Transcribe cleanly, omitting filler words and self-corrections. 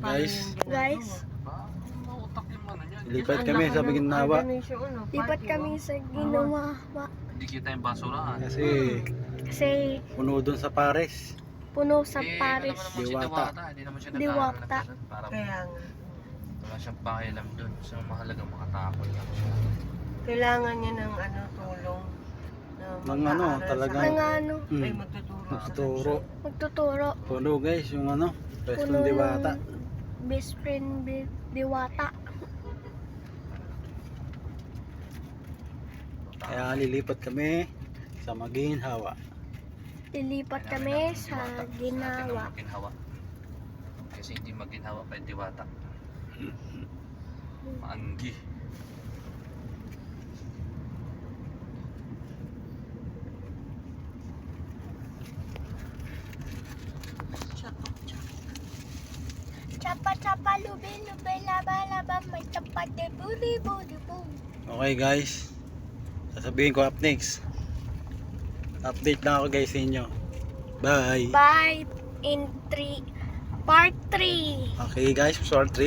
Guys, Mautak yung ano niyan. Lipat kami sa Ginawa. lipat kami sa Ginawa. Hindi kita yung basurahan. Kasi Kasi puno doon sa Pares. puno sa Paris. Alam mo naman si Diwata. Diwata. Hindi naman siya Diwata. nag-aaral ng ganun. Parang Kaya nga. wala siyang pakialam doon. So mahalagang makatapon lang siya. Kailangan niya ng ano, tulong. Na Ng ano, mag-aaral talagang- sa Ang ano, Ay, Hmm. magtuturo. Nakaturo. magtuturo. Puno guys, yung ano, Puno Preston Diwata. ng best friend Diwata. Kaya lilipat kami sa Maginhawa. Lilipat kami sa Ginawa. Maginhawa. Kasi hindi maginhawa pa yung Diwata. Maanggi. Chapa lube laba may tapat de buri buri boom. Okay guys, sasabihin ko up next. Update lang ako guys sa inyo. Bye! Bye in part 3. Okay guys, short 3.